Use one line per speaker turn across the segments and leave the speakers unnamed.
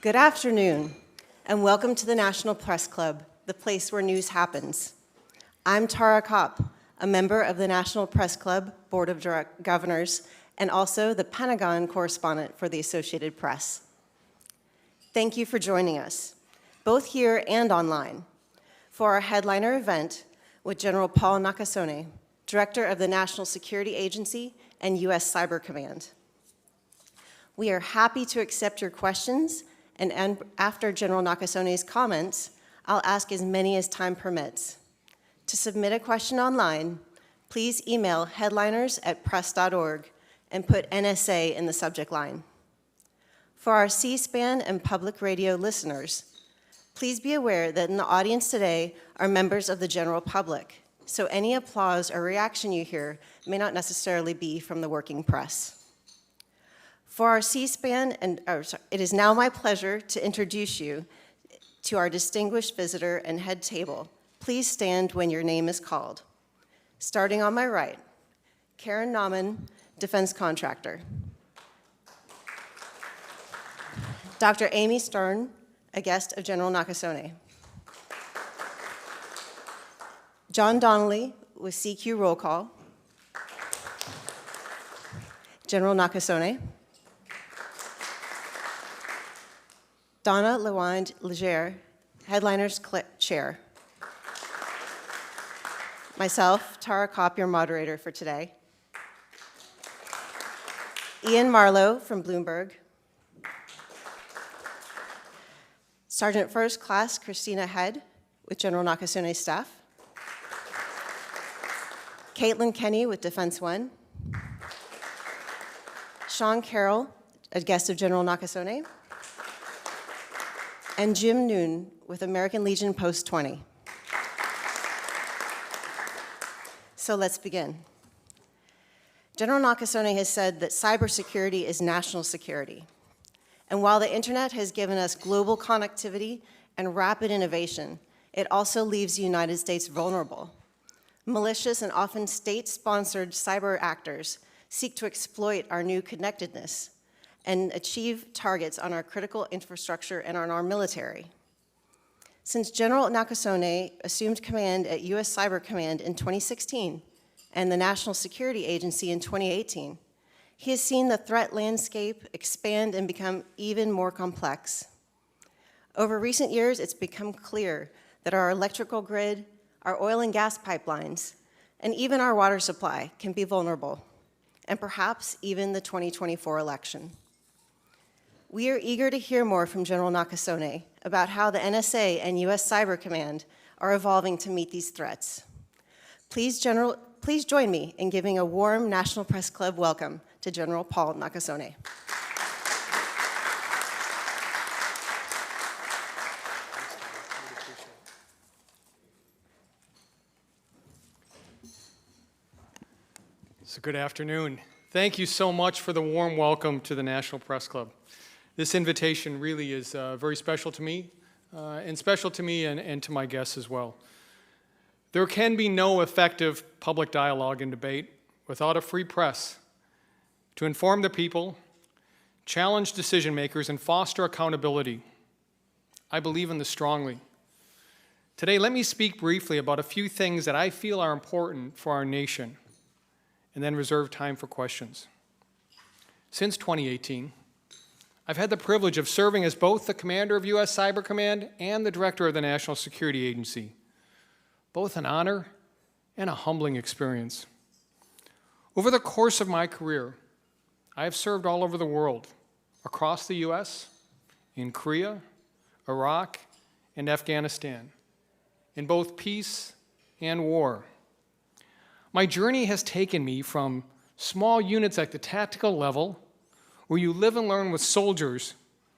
Good afternoon, and welcome to the National Press Club, the place where news happens. I'm Tara Kopp, a member of the National Press Club Board of Governors, and also the Pentagon correspondent for the Associated Press. Thank you for joining us, both here and online, for our headliner event with General Paul Nakasone, Director of the National Security Agency and U.S. Cyber Command. We are happy to accept your questions, and after General Nakasone's comments, I'll ask as many as time permits. To submit a question online, please email headliners@press.org and put NSA in the subject line. For our C-SPAN and public radio listeners, please be aware that in the audience today are members of the general public, so any applause or reaction you hear may not necessarily be from the working press. For our C-SPAN, it is now my pleasure to introduce you to our distinguished visitor and head table. Please stand when your name is called. Starting on my right, Karen Nauman, Defense Contractor. Dr. Amy Stern, a guest of General Nakasone. John Donnelly with CQ Roll Call. General Nakasone. Donna Lewand-Legere, Headliners Chair. Myself, Tara Kopp, your moderator for today. Ian Marlowe from Bloomberg. Sergeant First Class Christina Head with General Nakasone's staff. Caitlin Kenny with Defense One. Sean Carroll, a guest of General Nakasone. And Jim Noon with American Legion Post 20. So let's begin. General Nakasone has said that cybersecurity is national security. And while the internet has given us global connectivity and rapid innovation, it also leaves the United States vulnerable. Malicious and often state-sponsored cyber actors seek to exploit our new connectedness and achieve targets on our critical infrastructure and on our military. Since General Nakasone assumed command at U.S. Cyber Command in 2016 and the National Security Agency in 2018, he has seen the threat landscape expand and become even more complex. Over recent years, it's become clear that our electrical grid, our oil and gas pipelines, and even our water supply can be vulnerable, and perhaps even the 2024 election. We are eager to hear more from General Nakasone about how the NSA and U.S. Cyber Command are evolving to meet these threats. Please join me in giving a warm National Press Club welcome to General Paul Nakasone.
So good afternoon. Thank you so much for the warm welcome to the National Press Club. This invitation really is very special to me, and to my guests as well. There can be no effective public dialogue and debate without a free press to inform the people, challenge decision makers, and foster accountability. I believe in this strongly. Today, let me speak briefly about a few things that I feel are important for our nation, and then reserve time for questions. Since 2018, I've had the privilege of serving as both the commander of U.S. Cyber Command and the director of the National Security Agency, both an honor and a humbling experience. Over the course of my career, I have served all over the world, across the U.S., in Korea, Iraq, and Afghanistan, in both peace and war. My journey has taken me from small units at the tactical level, where you live and learn with soldiers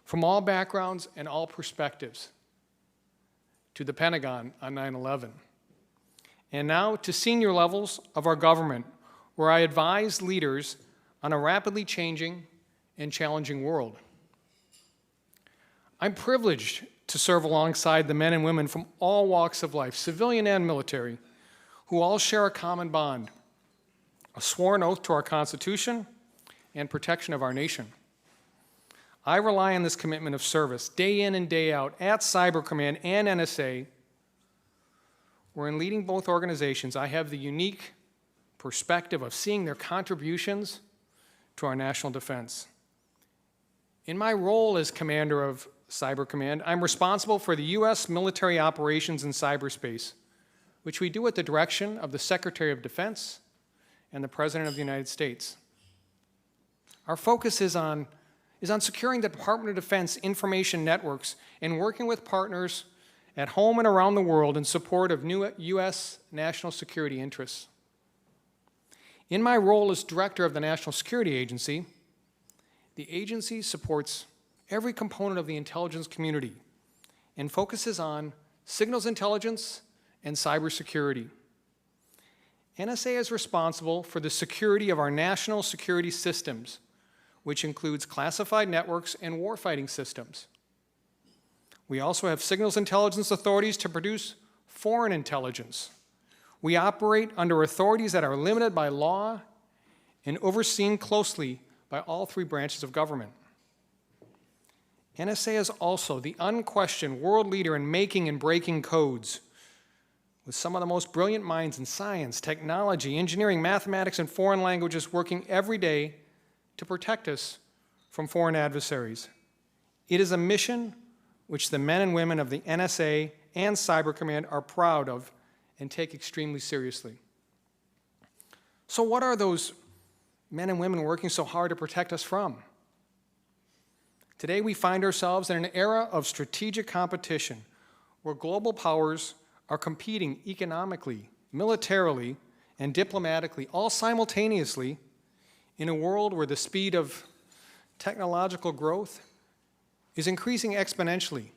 from all backgrounds and all perspectives, to the Pentagon on 9/11. And now to senior levels of our government, where I advise leaders on a rapidly changing and challenging world. I'm privileged to serve alongside the men and women from all walks of life, civilian and military, who all share a common bond, a sworn oath to our Constitution and protection of our nation. I rely on this commitment of service day in and day out at Cyber Command and NSA, where in leading both organizations, I have the unique perspective of seeing their contributions to our national defense. In my role as commander of Cyber Command, I'm responsible for the U.S. military operations in cyberspace, which we do at the direction of the Secretary of Defense and the President of the United States. Our focus is on securing the Department of Defense information networks and working with partners at home and around the world in support of new U.S. national security interests. In my role as director of the National Security Agency, the agency supports every component of the intelligence community and focuses on signals intelligence and cybersecurity. NSA is responsible for the security of our national security systems, which includes classified networks and warfighting systems. We also have signals intelligence authorities to produce foreign intelligence. We operate under authorities that are limited by law and overseen closely by all three branches of government. NSA is also the unquestioned world leader in making and breaking codes, with some of the most brilliant minds in science, technology, engineering, mathematics, and foreign languages working every day to protect us from foreign adversaries. It is a mission which the men and women of the NSA and Cyber Command are proud of and take extremely seriously. So what are those men and women working so hard to protect us from? Today we find ourselves in an era of strategic competition where global powers are competing economically, militarily, and diplomatically, all simultaneously, in a world where the speed of technological growth is increasing exponentially,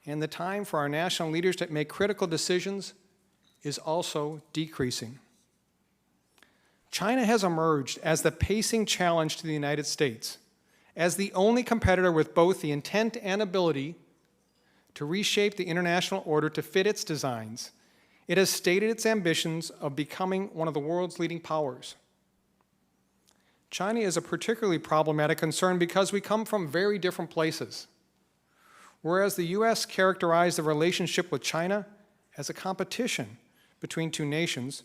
and the time for our national leaders to make critical decisions is also decreasing. China has emerged as the pacing challenge to the United States, as the only competitor with both the intent and ability to reshape the international order to fit its designs. It has stated its ambitions of becoming one of the world's leading powers. China is a particularly problematic concern because we come from very different places. Whereas the U.S. characterized the relationship with China as a competition between two nations,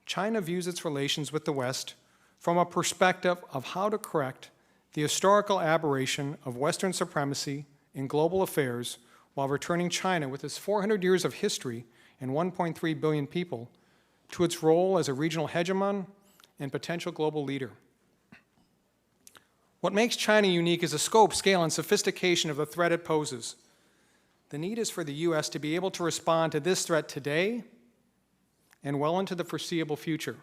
China views its relations with the West from a perspective of how to correct the historical aberration of Western supremacy in global affairs while returning China, with its 400 years of history and 1.3 billion people, to its role as a regional hegemon and potential global leader. What makes China unique is the scope, scale, and sophistication of the threat it poses. The need is for the U.S. to be able to respond to this threat today and well into the foreseeable future.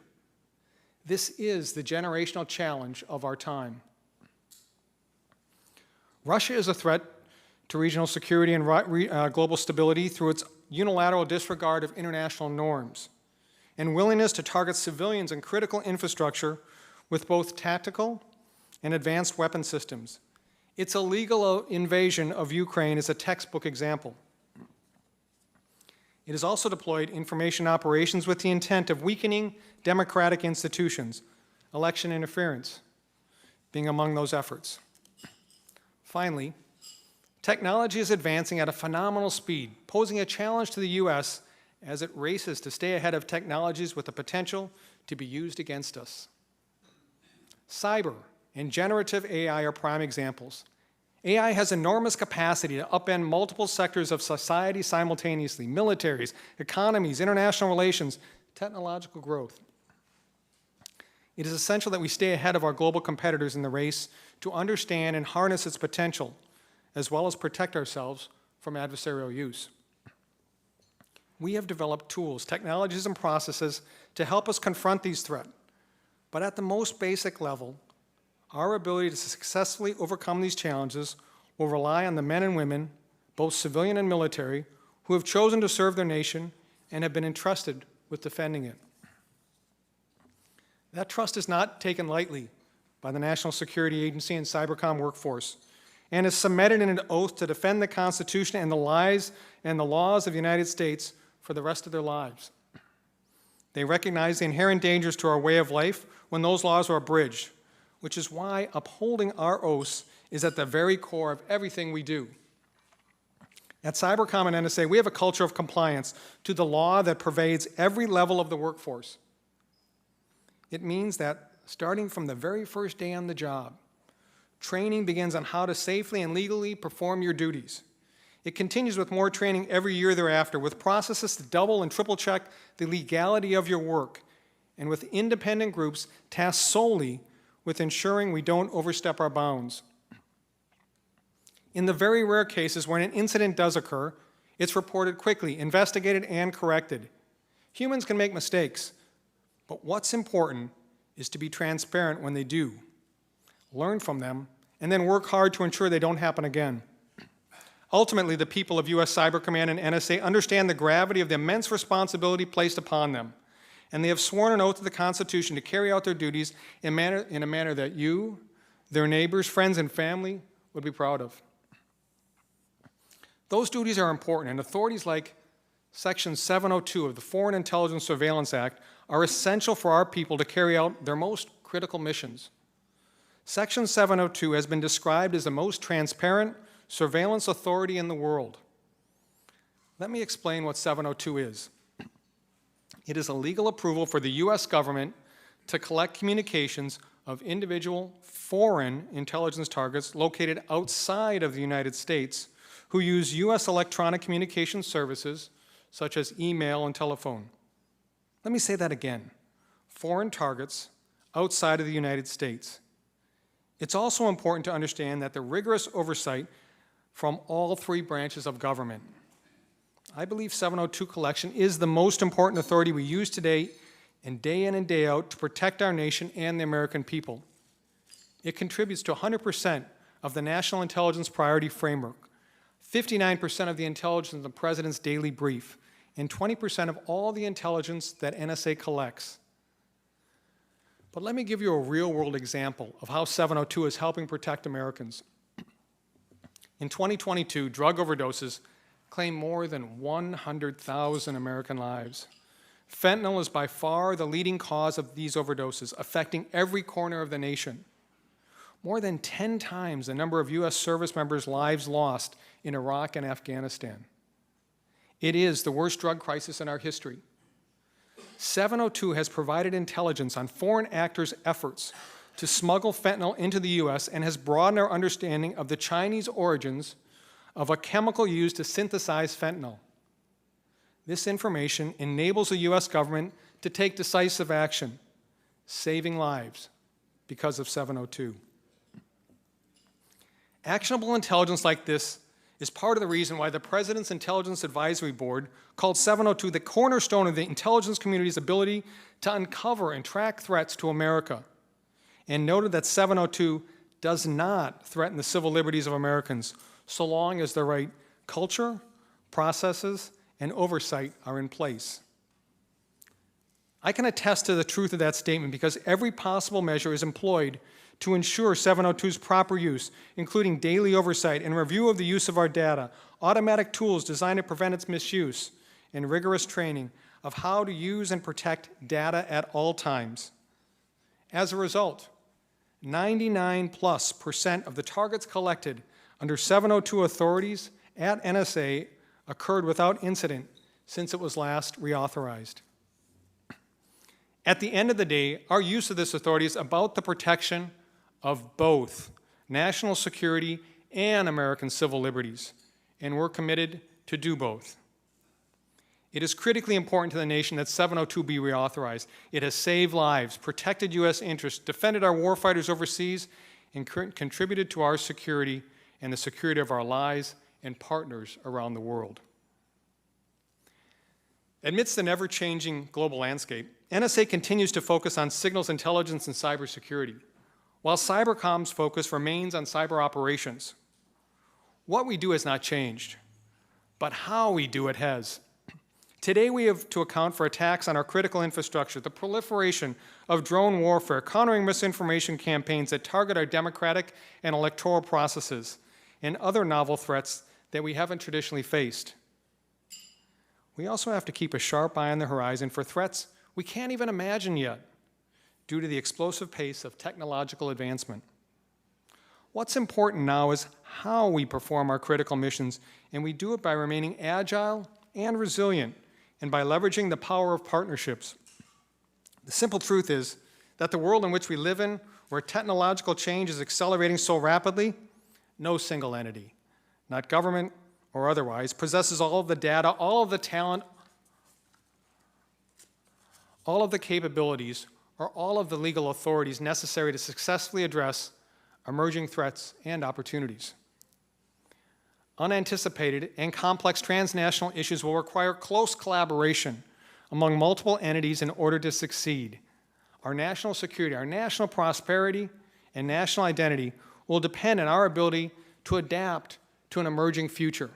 This is the generational challenge of our time. Russia is a threat to regional security and global stability through its unilateral disregard of international norms and willingness to target civilians and critical infrastructure with both tactical and advanced weapon systems. Its illegal invasion of Ukraine is a textbook example. It has also deployed information operations with the intent of weakening democratic institutions, election interference being among those efforts. Finally, technology is advancing at a phenomenal speed, posing a challenge to the U.S. as it races to stay ahead of technologies with the potential to be used against us. Cyber and generative AI are prime examples. AI has enormous capacity to upend multiple sectors of society simultaneously: militaries, economies, international relations, technological growth. It is essential that we stay ahead of our global competitors in the race to understand and harness its potential, as well as protect ourselves from adversarial use. We have developed tools, technologies, and processes to help us confront these threats. But at the most basic level, our ability to successfully overcome these challenges will rely on the men and women, both civilian and military, who have chosen to serve their nation and have been entrusted with defending it. That trust is not taken lightly by the National Security Agency and Cybercom workforce, and is cemented in an oath to defend the Constitution and the lives and the laws of the United States for the rest of their lives. They recognize the inherent dangers to our way of life when those laws are abridged, which is why upholding our oaths is at the very core of everything we do. At Cybercom and NSA, we have a culture of compliance to the law that pervades every level of the workforce. It means that starting from the very first day on the job, training begins on how to safely and legally perform your duties. It continues with more training every year thereafter, with processes to double and triple check the legality of your work, and with independent groups tasked solely with ensuring we don't overstep our bounds. In the very rare cases when an incident does occur, it's reported quickly, investigated, and corrected. Humans can make mistakes, but what's important is to be transparent when they do, learn from them, and then work hard to ensure they don't happen again. Ultimately, the people of U.S. Cyber Command and NSA understand the gravity of the immense responsibility placed upon them, and they have sworn an oath to the Constitution to carry out their duties in a manner that you, their neighbors, friends, and family would be proud of. Those duties are important, and authorities like Section 702 of the Foreign Intelligence Surveillance Act are essential for our people to carry out their most critical missions. Section 702 has been described as the most transparent surveillance authority in the world. Let me explain what 702 is. It is a legal approval for the U.S. government to collect communications of individual foreign intelligence targets located outside of the United States who use U.S. electronic communication services such as email and telephone. Let me say that again. Foreign targets outside of the United States. It's also important to understand that the rigorous oversight from all three branches of government. I believe 702 collection is the most important authority we use today and day in and day out to protect our nation and the American people. It contributes to 100% of the National Intelligence Priority Framework, 59% of the intelligence in the President's daily brief, and 20% of all the intelligence that NSA collects. But let me give you a real-world example of how 702 is helping protect Americans. In 2022, drug overdoses claimed more than 100,000 American lives. Fentanyl is by far the leading cause of these overdoses, affecting every corner of the nation. More than 10 times the number of U.S. service members' lives lost in Iraq and Afghanistan. It is the worst drug crisis in our history. 702 has provided intelligence on foreign actors' efforts to smuggle fentanyl into the U.S. and has broadened our understanding of the Chinese origins of a chemical used to synthesize fentanyl. This information enables the U.S. government to take decisive action, saving lives because of 702. Actionable intelligence like this is part of the reason why the President's Intelligence Advisory Board called 702 the cornerstone of the intelligence community's ability to uncover and track threats to America, and noted that 702 does not threaten the civil liberties of Americans so long as the right culture, processes, and oversight are in place. I can attest to the truth of that statement because every possible measure is employed to ensure 702's proper use, including daily oversight and review of the use of our data, automatic tools designed to prevent its misuse, and rigorous training of how to use and protect data at all times. As a result, 99+% of the targets collected under 702 authorities at NSA occurred without incident since it was last reauthorized. At the end of the day, our use of this authority is about the protection of both national security and American civil liberties, and we're committed to do both. It is critically important to the nation that 702 be reauthorized. It has saved lives, protected U.S. interests, defended our warfighters overseas, and contributed to our security and the security of our allies and partners around the world. Amidst the ever-changing global landscape, NSA continues to focus on signals intelligence and cybersecurity, while Cybercom's focus remains on cyber operations. What we do has not changed, but how we do it has. Today we have to account for attacks on our critical infrastructure, the proliferation of drone warfare, countering misinformation campaigns that target our democratic and electoral processes, and other novel threats that we haven't traditionally faced. We also have to keep a sharp eye on the horizon for threats we can't even imagine yet. due to the explosive pace of technological advancement. What's important now is how we perform our critical missions, and we do it by remaining agile and resilient, and by leveraging the power of partnerships. The simple truth is that the world in which we live in, where technological change is accelerating so rapidly, no single entity, not government or otherwise, possesses all of the data, all of the talent, all of the capabilities, or all of the legal authorities necessary to successfully address emerging threats and opportunities. Unanticipated and complex transnational issues will require close collaboration among multiple entities in order to succeed. Our national security, our national prosperity, and national identity will depend on our ability to adapt to an emerging future.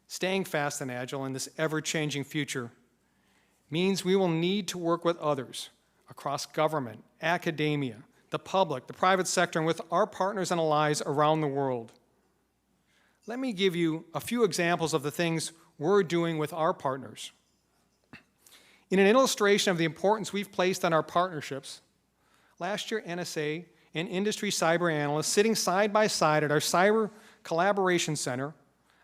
Staying fast and agile in this ever-changing future means we will need to work with others across government, academia, the public, the private sector, and with our partners and allies around the world. Let me give you a few examples of the things we're doing with our partners. In an illustration of the importance we've placed on our partnerships, last year NSA and industry cyber analysts sitting side by side at our Cyber Collaboration Center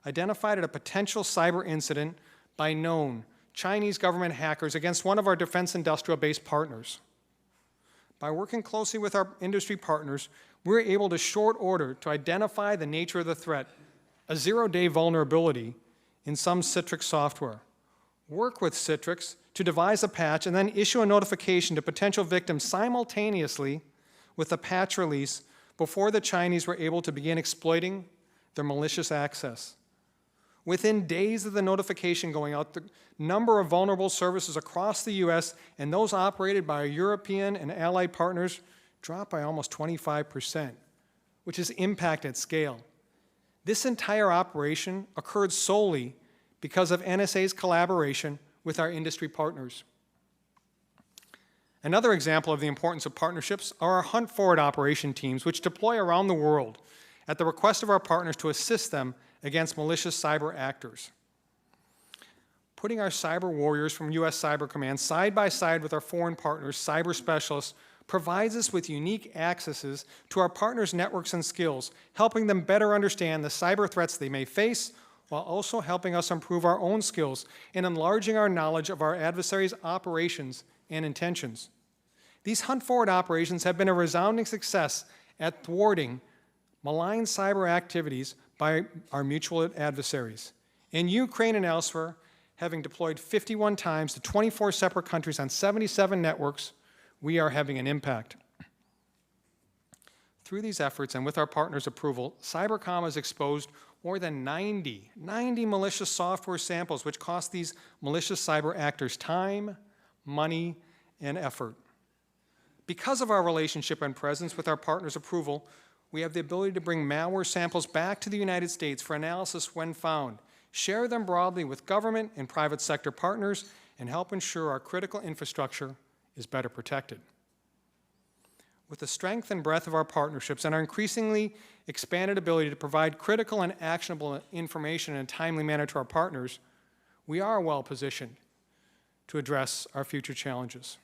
identified a potential cyber incident by known Chinese government hackers against one of our defense industrial base partners. By working closely with our industry partners, we're able to short order to identify the nature of the threat, a zero-day vulnerability in some Citrix software, work with Citrix to devise a patch, and then issue a notification to potential victims simultaneously with the patch release before the Chinese were able to begin exploiting their malicious access. Within days of the notification going out, the number of vulnerable services across the US and those operated by our European and allied partners dropped by almost 25%, which is impact at scale. This entire operation occurred solely because of NSA's collaboration with our industry partners. Another example of the importance of partnerships are our hunt forward operation teams, which deploy around the world at the request of our partners to assist them against malicious cyber actors. Putting our cyber warriors from US Cyber Command side by side with our foreign partners, cyber specialists, provides us with unique accesses to our partners' networks and skills, helping them better understand the cyber threats they may face, while also helping us improve our own skills and enlarging our knowledge of our adversaries' operations and intentions. These hunt forward operations have been a resounding success at thwarting malign cyber activities by our mutual adversaries. In Ukraine and elsewhere, having deployed 51 times to 24 separate countries on 77 networks, we are having an impact. Through these efforts and with our partners' approval, Cybercom has exposed more than 90 malicious software samples, which cost these malicious cyber actors time, money, and effort. Because of our relationship and presence with our partners' approval, we have the ability to bring malware samples back to the United States for analysis when found, share them broadly with government and private sector partners, and help ensure our critical infrastructure is better protected. With the strength and breadth of our partnerships and our increasingly expanded ability to provide critical and actionable information in a timely manner to our partners, we are well positioned to address our future challenges.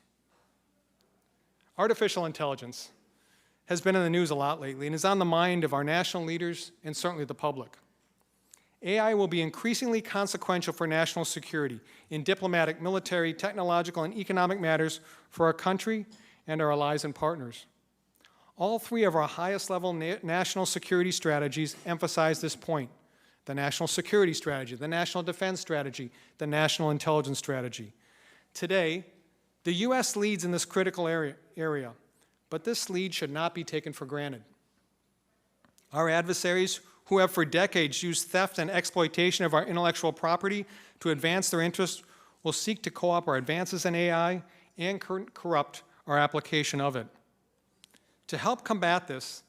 Artificial intelligence has been in the news a lot lately and is on the mind of our national leaders and certainly the public. AI will be increasingly consequential for national security in diplomatic, military, technological, and economic matters for our country and our allies and partners. All three of our highest level national security strategies emphasize this point: the national security strategy, the national defense strategy, the national intelligence strategy. Today, the U.S. leads in this critical area, but this lead should not be taken for granted. Our adversaries, who have for decades used theft and exploitation of our intellectual property to advance their interests, will seek to co-opt our advances in AI and corrupt our application of it. To help combat this,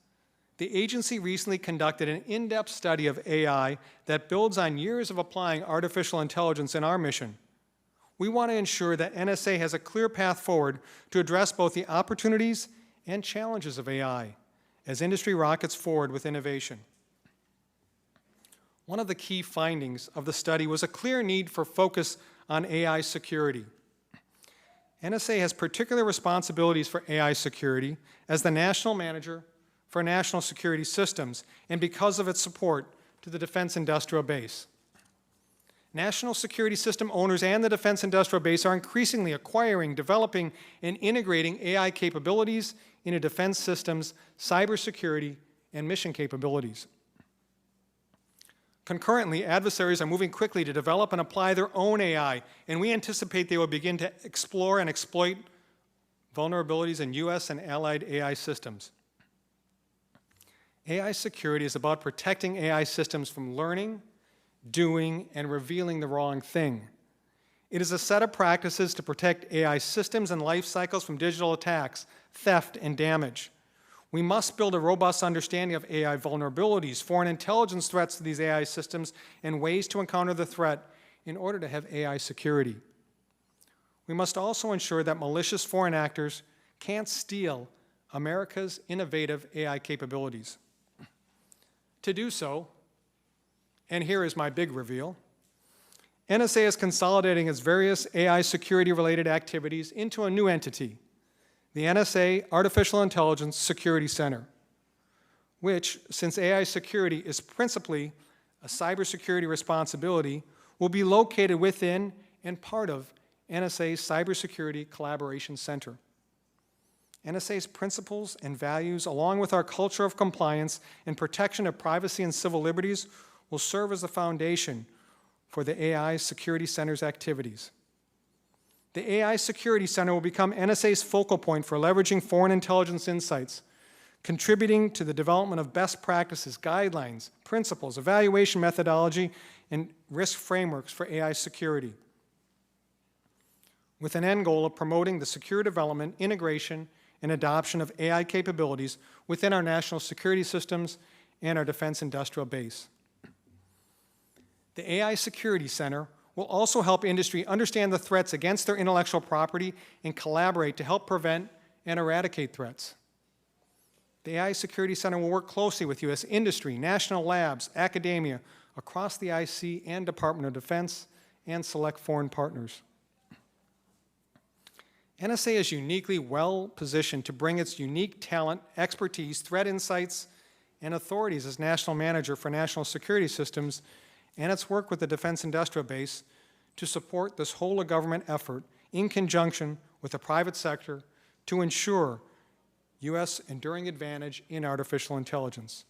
the agency recently conducted an in-depth study of AI that builds on years of applying artificial intelligence in our mission. We want to ensure that NSA has a clear path forward to address both the opportunities and challenges of AI as industry rockets forward with innovation. One of the key findings of the study was a clear need for focus on AI security. NSA has particular responsibilities for AI security as the national manager for national security systems and because of its support to the defense industrial base. National security system owners and the defense industrial base are increasingly acquiring, developing, and integrating AI capabilities into defense systems, cybersecurity, and mission capabilities. Concurrently, adversaries are moving quickly to develop and apply their own AI, and we anticipate they will begin to explore and exploit vulnerabilities in U.S. and allied AI systems. AI security is about protecting AI systems from learning, doing, and revealing the wrong thing. It is a set of practices to protect AI systems and life cycles from digital attacks, theft, and damage. We must build a robust understanding of AI vulnerabilities, foreign intelligence threats to these AI systems, and ways to encounter the threat in order to have AI security. We must also ensure that malicious foreign actors can't steal America's innovative AI capabilities. To do so, and here is my big reveal, NSA is consolidating its various AI security-related activities into a new entity, the NSA Artificial Intelligence Security Center, which, since AI security is principally a cybersecurity responsibility, will be located within and part of NSA's Cybersecurity Collaboration Center. NSA's principles and values, along with our culture of compliance and protection of privacy and civil liberties, will serve as the foundation for the AI Security Center's activities. The AI Security Center will become NSA's focal point for leveraging foreign intelligence insights, contributing to the development of best practices, guidelines, principles, evaluation methodology, and risk frameworks for AI security, with an end goal of promoting the secure development, integration, and adoption of AI capabilities within our national security systems and our defense industrial base. The AI Security Center will also help industry understand the threats against their intellectual property and collaborate to help prevent and eradicate threats. The AI Security Center will work closely with U.S. industry, national labs, academia, across the IC and Department of Defense, and select foreign partners. NSA is uniquely well positioned to bring its unique talent, expertise, threat insights, and authorities as national manager for national security systems and its work with the defense industrial base to support this whole of government effort in conjunction with the private sector to ensure U.S. enduring advantage in artificial intelligence.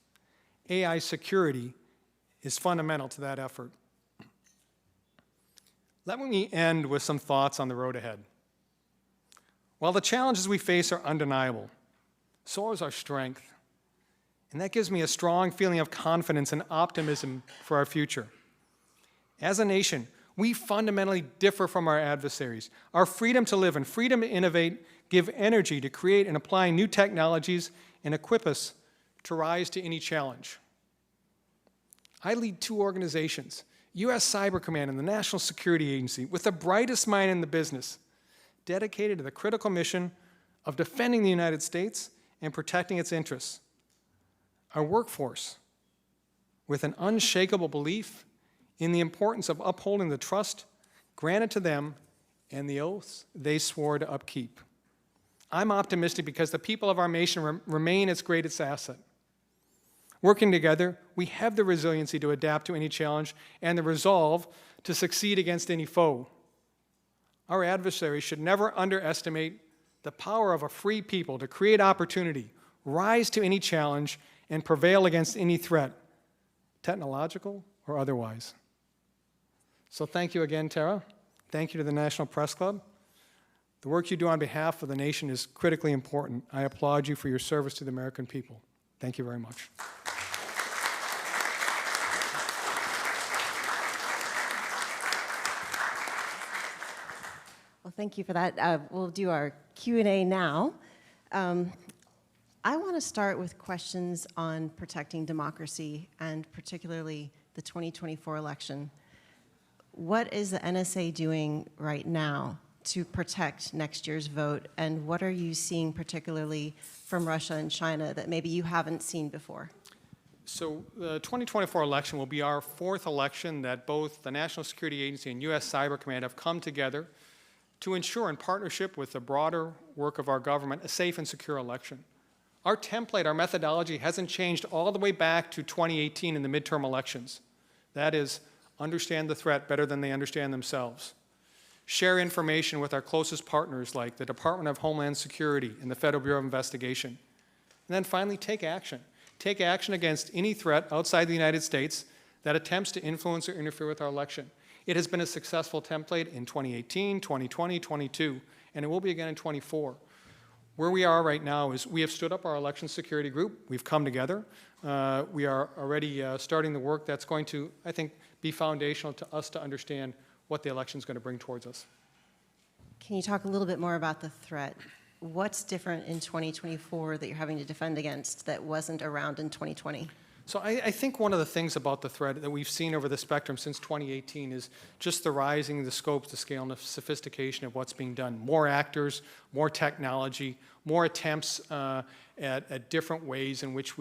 AI security is fundamental to that effort. Let me end with some thoughts on the road ahead. While the challenges we face are undeniable, so is our strength. And that gives me a strong feeling of confidence and optimism for our future. As a nation, we fundamentally differ from our adversaries. Our freedom to live and freedom to innovate give energy to create and apply new technologies and equip us to rise to any challenge. I lead two organizations, U.S. Cyber Command and the National Security Agency, with the brightest mind in the business, dedicated to the critical mission of defending the United States and protecting its interests. Our workforce, with an unshakable belief in the importance of upholding the trust granted to them and the oaths they swore to upkeep. I'm optimistic because the people of our nation remain its greatest asset. Working together, we have the resiliency to adapt to any challenge and the resolve to succeed against any foe. Our adversaries should never underestimate the power of a free people to create opportunity, rise to any challenge, and prevail against any threat, technological or otherwise. So thank you again, Tara. Thank you to the National Press Club. The work you do on behalf of the nation is critically important. I applaud you for your service to the American people. Thank you very much.
Well, thank you for that. We'll do our Q&A now. I want to start with questions on protecting democracy and particularly the 2024 election. What is the NSA doing right now to protect next year's vote, and what are you seeing particularly from Russia and China that maybe you haven't seen before?
So the 2024 election will be our fourth election that both the National Security Agency and U.S. Cyber Command have come together to ensure, in partnership with the broader work of our government, a safe and secure election. Our template, our methodology hasn't changed all the way back to 2018 in the midterm elections. That is, understand the threat better than they understand themselves. Share information with our closest partners like the Department of Homeland Security and the Federal Bureau of Investigation. And then finally, take action. Take action against any threat outside the United States that attempts to influence or interfere with our election. It has been a successful template in 2018, 2020, 22, and it will be again in 24. Where we are right now is we have stood up our election security group. We've come together. We are already starting the work that's going to, I think, be foundational to us to understand what the election is going to bring towards us.
Can you talk a little bit more about the threat? What's different in 2024 that you're having to defend against that wasn't around in 2020?
So I think one of the things about the threat that we've seen over the spectrum since 2018 is just the rising, the scope, the scale, and the sophistication of what's being done. More actors, more technology, more attempts at different ways in which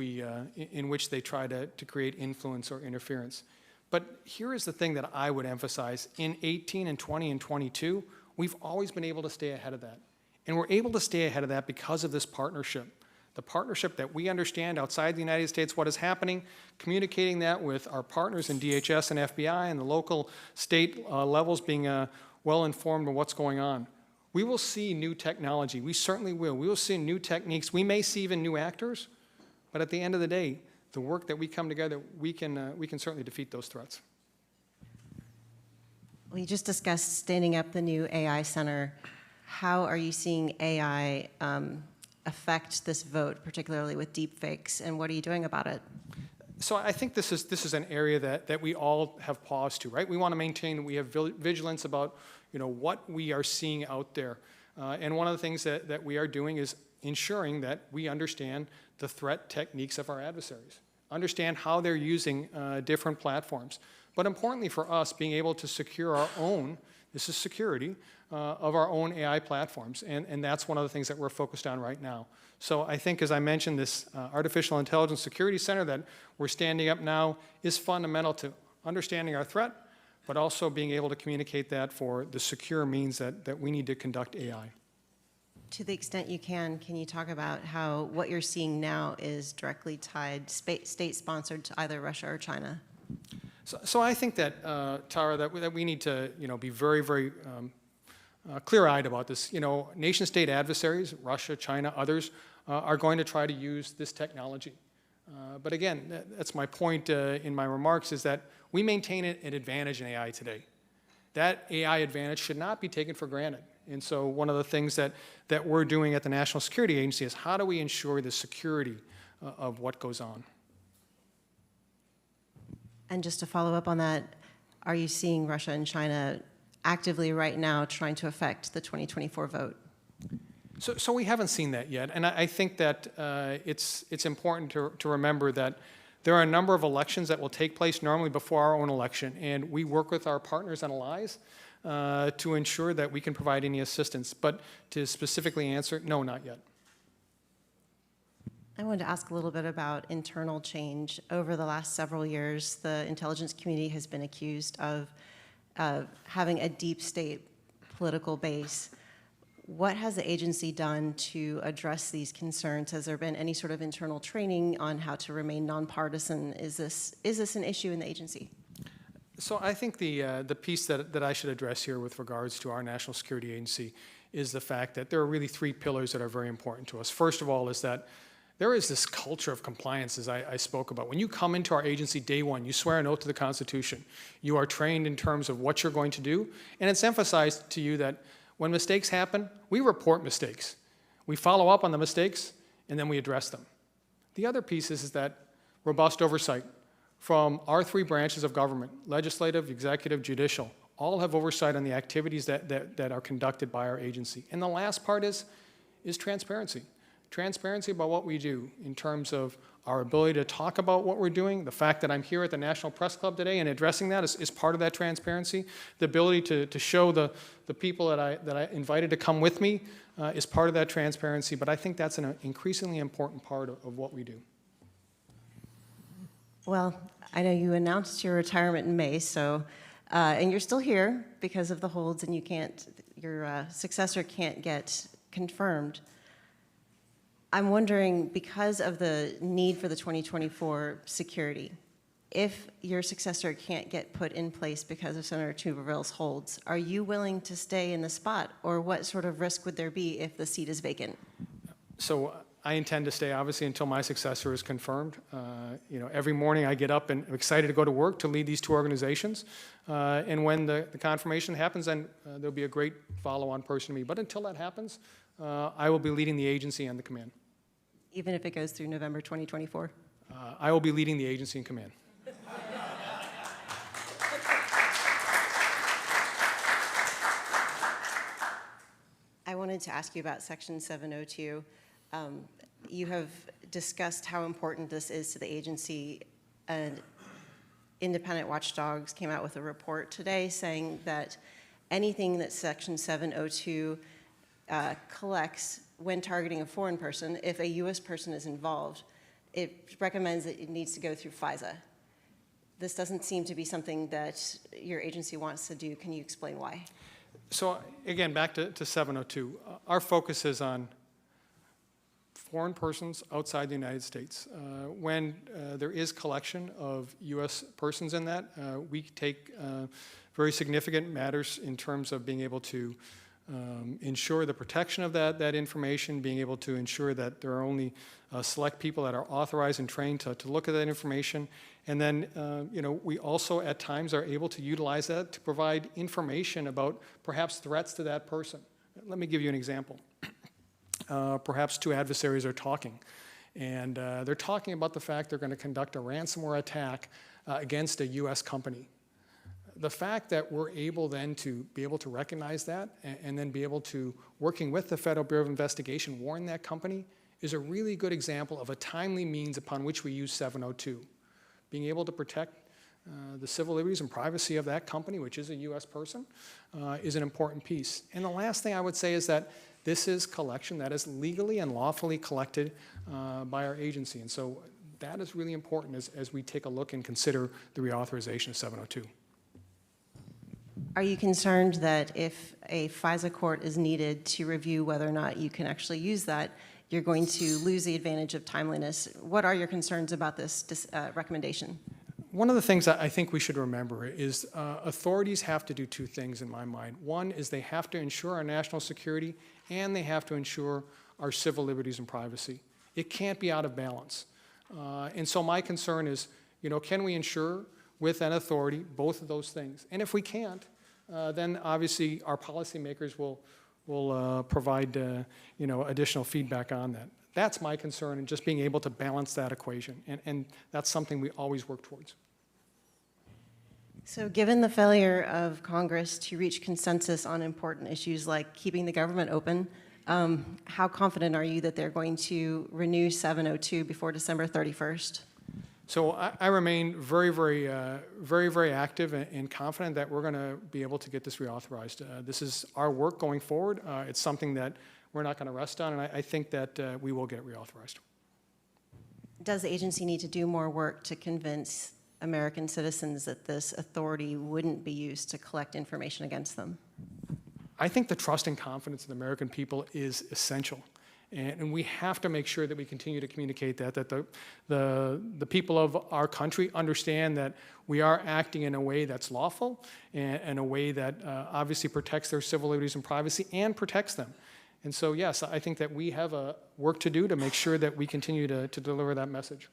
they try to create influence or interference. But here is the thing that I would emphasize. In 18 and 20 and 22, we've always been able to stay ahead of that. And we're able to stay ahead of that because of this partnership. The partnership that we understand outside the United States what is happening, communicating that with our partners in DHS and FBI and the local state levels being well informed of what's going on. We will see new technology. We certainly will. We will see new techniques. We may see even new actors, but at the end of the day, the work that we come together, we can certainly defeat those threats.
We just discussed standing up the new AI Center. How are you seeing AI affect this vote, particularly with deepfakes, and what are you doing about it?
So I think this is an area that we all have paused to, right? We want to maintain that we have vigilance about what we are seeing out there. And one of the things that we are doing is ensuring that we understand the threat techniques of our adversaries, understand how they're using different platforms. But importantly for us, being able to secure our own, this is security, of our own AI platforms. And that's one of the things that we're focused on right now. So I think, as I mentioned, this Artificial Intelligence Security Center that we're standing up now is fundamental to understanding our threat, but also being able to communicate that for the secure means that we need to conduct AI.
To the extent you can you talk about how what you're seeing now is directly tied, state-sponsored to either Russia or China?
So I think that, Tara, that we need to be very, very clear-eyed about this. Nation-state adversaries, Russia, China, others, are going to try to use this technology. But again, that's my point in my remarks, is that we maintain an advantage in AI today. That AI advantage should not be taken for granted. And so one of the things that we're doing at the National Security Agency is how do we ensure the security of what goes on?
And just to follow up on that, are you seeing Russia and China actively right now trying to affect the 2024 vote?
So we haven't seen that yet, and I think that it's important to remember that there are a number of elections that will take place normally before our own election, and we work with our partners and allies to ensure that we can provide any assistance. But to specifically answer, no, not yet.
I wanted to ask a little bit about internal change. Over the last several years, the intelligence community has been accused of having a deep state political base. What has the agency done to address these concerns? Has there been any sort of internal training on how to remain nonpartisan? Is this an issue in the agency?
So I think the piece that I should address here with regards to our National Security Agency is the fact that there are really three pillars that are very important to us. First of all is that there is this culture of compliance, as I spoke about. When you come into our agency day one, you swear an oath to the Constitution. You are trained in terms of what you're going to do, and it's emphasized to you that when mistakes happen, we report mistakes. We follow up on the mistakes, and then we address them. The other piece is that robust oversight from our three branches of government, legislative, executive, judicial, all have oversight on the activities that are conducted by our agency. And the last part is transparency. Transparency about what we do in terms of our ability to talk about what we're doing. The fact that I'm here at the National Press Club today and addressing that is part of that transparency. The ability to show the people that I invited to come with me is part of that transparency, but I think that's an increasingly important part of what we do.
Well, I know you announced your retirement in May, so and you're still here because of the holds, and you can't your successor can't get confirmed. I'm wondering, because of the need for the 2024 security, if your successor can't get put in place because of Senator Tuberville's holds, are you willing to stay in the spot, or what sort of risk would there be if the seat is vacant?
So I intend to stay, obviously, until my successor is confirmed. Every morning I get up and I'm excited to go to work to lead these two organizations. And when the confirmation happens, then there'll be a great follow-on person to me. But until that happens, I will be leading the agency and the command.
Even if it goes through November 2024?
I will be leading the agency and command.
I wanted to ask you about Section 702. You have discussed how important this is to the agency, and independent watchdogs came out with a report today saying that anything that Section 702 collects when targeting a foreign person, if a U.S. person is involved, it recommends that it needs to go through FISA. This doesn't seem to be something that your agency wants to do. Can you explain why?
So again, back to 702. Our focus is on foreign persons outside the United States. When there is collection of U.S. persons in that, we take very significant matters in terms of being able to ensure the protection of that information, being able to ensure that there are only select people that are authorized and trained to look at that information. And then, we also at times are able to utilize that to provide information about perhaps threats to that person. Let me give you an example. Perhaps two adversaries are talking, and they're talking about the fact they're going to conduct a ransomware attack against a U.S. company. The fact that we're able then to be able to recognize that and then be able to, working with the Federal Bureau of Investigation, warn that company is a really good example of a timely means upon which we use 702. Being able to protect the civil liberties and privacy of that company, which is a U.S. person, is an important piece. And the last thing I would say is that this is collection that is legally and lawfully collected by our agency. And so that is really important as we take a look and consider the reauthorization of 702.
Are you concerned that if a FISA court is needed to review whether or not you can actually use that, you're going to lose the advantage of timeliness? What are your concerns about this recommendation?
One of the things that I think we should remember is authorities have to do two things in my mind. One is they have to ensure our national security, and they have to ensure our civil liberties and privacy. It can't be out of balance. And so my concern is, can we ensure with an authority both of those things? And if we can't, then obviously our policymakers will provide additional feedback on that. That's my concern, and just being able to balance that equation. And that's something we always work towards.
So given the failure of Congress to reach consensus on important issues like keeping the government open, how confident are you that they're going to renew 702 before December 31st?
So I remain very, very active and confident that we're going to be able to get this reauthorized. This is our work going forward. It's something that we're not going to rest on, and I think that we will get it reauthorized.
Does the agency need to do more work to convince American citizens that this authority wouldn't be used to collect information against them?
I think the trust and confidence of the American people is essential. And we have to make sure that we continue to communicate that the people of our country understand that we are acting in a way that's lawful and a way that obviously protects their civil liberties and privacy and protects them. And so, yes, I think that we have work to do to make sure that we continue to deliver that message.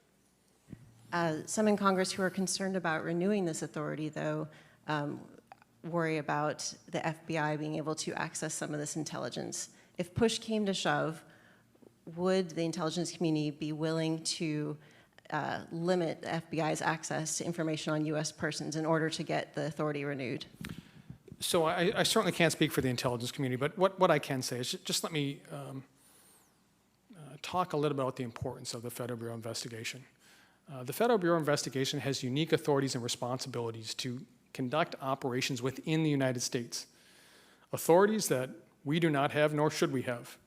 Some in Congress who are concerned about renewing this authority, though, worry about the FBI being able to access some of this intelligence. If push came to shove, would the intelligence community be willing to limit the FBI's access to information on U.S. persons in order to get the authority renewed?
So I certainly can't speak for the intelligence community, but what I can say is just let me talk a little about the importance of the Federal Bureau of Investigation. The Federal Bureau of Investigation has unique authorities and responsibilities to conduct operations within the United States. Authorities that we do not have, nor should we have.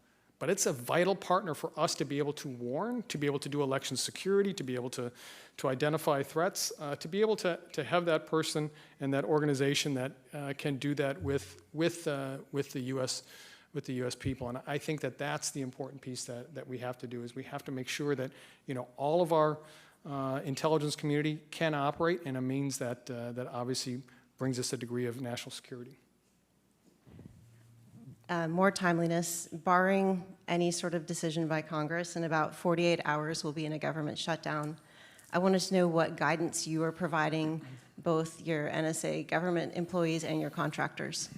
But it's a vital partner for us to be able to warn, to be able to do election security, to be able to identify threats, to be able to have that person and that organization that can do that with the U.S. people. And I think that that's the important piece that we have to do, is we have to make sure that, you know, all of our intelligence community can operate in a means that obviously brings us a degree of national security.
More timeliness, barring any sort of decision by Congress, in about 48 hours we'll be in a government shutdown. I wanted to know what guidance you are providing both your NSA government employees and your contractors.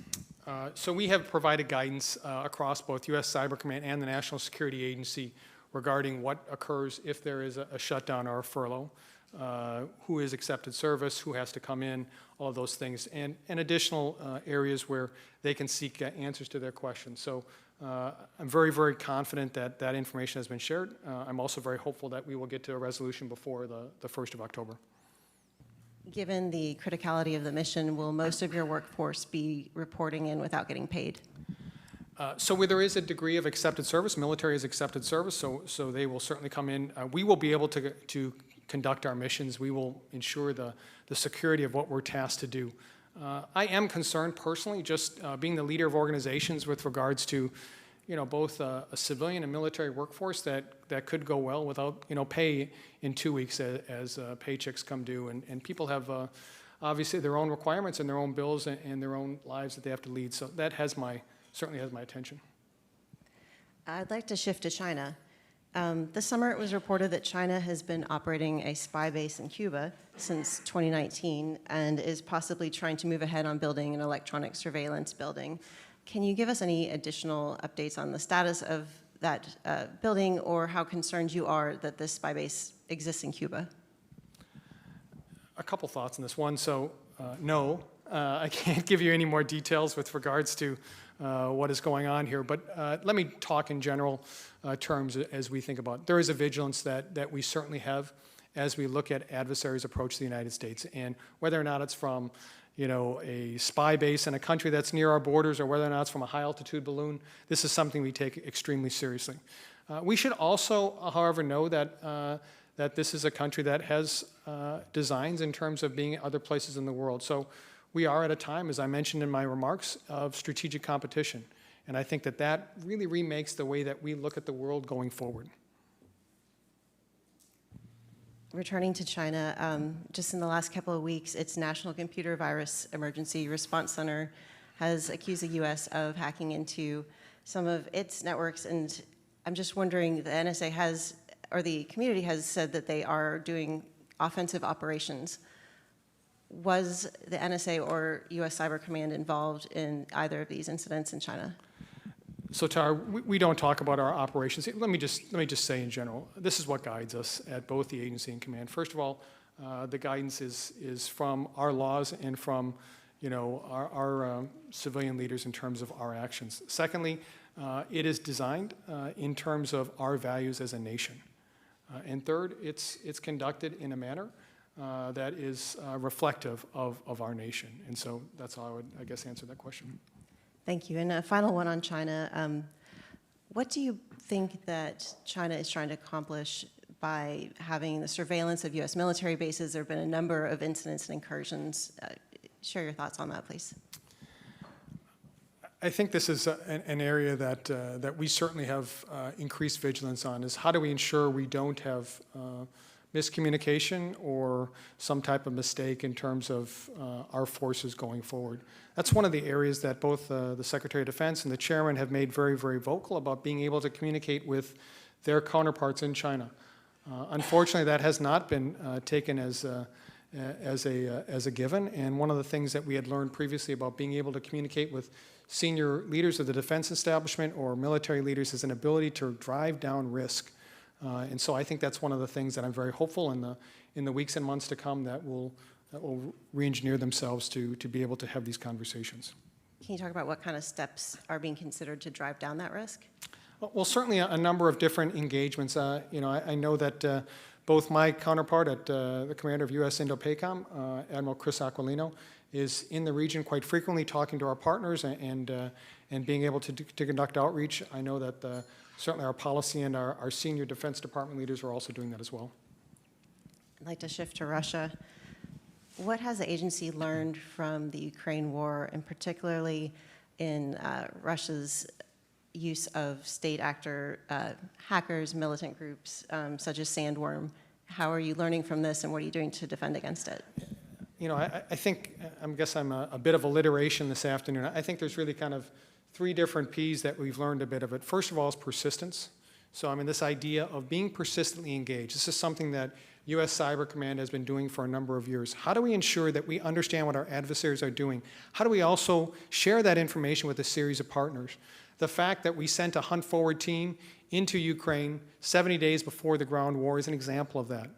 So we have provided guidance across both U.S. Cyber Command and the National Security Agency regarding what occurs if there is a shutdown or a furlough, who is accepted service, who has to come in, all of those things, and additional areas where they can seek answers to their questions. So I'm very, very confident that that information has been shared. I'm also very hopeful that we will get to a resolution before the 1st of October.
Given the criticality of the mission, will most of your workforce be reporting in without getting paid?
So where there is a degree of accepted service, military is accepted service, so they will certainly come in. We will be able to conduct our missions. We will ensure the security of what we're tasked to do. I am concerned personally, just being the leader of organizations with regards to, you know, both a civilian and military workforce that could go well without, you know, pay in 2 weeks as paychecks come due, and people have obviously their own requirements and their own bills and their own lives that they have to lead. So that certainly has my attention.
I'd like to shift to China. This summer it was reported that China has been operating a spy base in Cuba since 2019 and is possibly trying to move ahead on building an electronic surveillance building. Can you give us any additional updates on the status of that building, or how concerned you are that this spy base exists in Cuba?
A couple thoughts on this. One, no, I can't give you any more details with regards to what is going on here, but let me talk in general terms as we think about it. There is a vigilance that we certainly have as we look at adversaries' approach to the United States, and whether or not it's from, you know, a spy base in a country that's near our borders, or whether or not it's from a high-altitude balloon, this is something we take extremely seriously. We should also, however, know that this is a country that has designs in terms of being other places in the world. So we are at a time, as I mentioned in my remarks, of strategic competition. And I think that really remakes the way that we look at the world going forward.
Returning to China, just in the last couple of weeks, its National Computer Virus Emergency Response Center has accused the U.S. of hacking into some of its networks, and I'm just wondering, the NSA has, or the community has said that they are doing offensive operations. Was the NSA or U.S. Cyber Command involved in either of these incidents in China?
So Tara, we don't talk about our operations. Let me just say in general, this is what guides us at both the agency and command. First of all, the guidance is from our laws and from, you know, our civilian leaders in terms of our actions. Secondly, it is designed in terms of our values as a nation. And third, it's conducted in a manner that is reflective of our nation. And so that's how I would, I guess, answer that question.
Thank you. And a final one on China. What do you think that China is trying to accomplish by having the surveillance of U.S. military bases? There have been a number of incidents and incursions. Share your thoughts on that, please.
I think this is an area that we certainly have increased vigilance on, is how do we ensure we don't have miscommunication or some type of mistake in terms of our forces going forward. That's one of the areas that both the Secretary of Defense and the Chairman have made very, very vocal about, being able to communicate with their counterparts in China. Unfortunately, that has not been taken as a given, and one of the things that we had learned previously about being able to communicate with senior leaders of the defense establishment or military leaders is an ability to drive down risk. And so I think that's one of the things that I'm very hopeful in the weeks and months to come that will re-engineer themselves to be able to have these conversations.
Can you talk about what kind of steps are being considered to drive down that risk?
Well, certainly a number of different engagements. You know, I know that both my counterpart at the commander of U.S. Indo-PACOM, Admiral Chris Aquilino, is in the region quite frequently talking to our partners and being able to conduct outreach. I know that the certainly our policy and our senior Defense Department leaders are also doing that as well.
I'd like to shift to Russia. What has the agency learned from the Ukraine war, and particularly in Russia's use of state actor hackers, militant groups such as Sandworm? How are you learning from this, and what are you doing to defend against it?
You know, I think, I guess I'm a bit of alliteration this afternoon. I think there's really kind of three different P's that we've learned a bit of it. First of all is persistence. So, I mean, this idea of being persistently engaged. This is something that U.S. Cyber Command has been doing for a number of years. How do we ensure that we understand what our adversaries are doing? How do we also share that information with a series of partners? The fact that we sent a hunt forward team into Ukraine 70 days before the ground war is an example of that.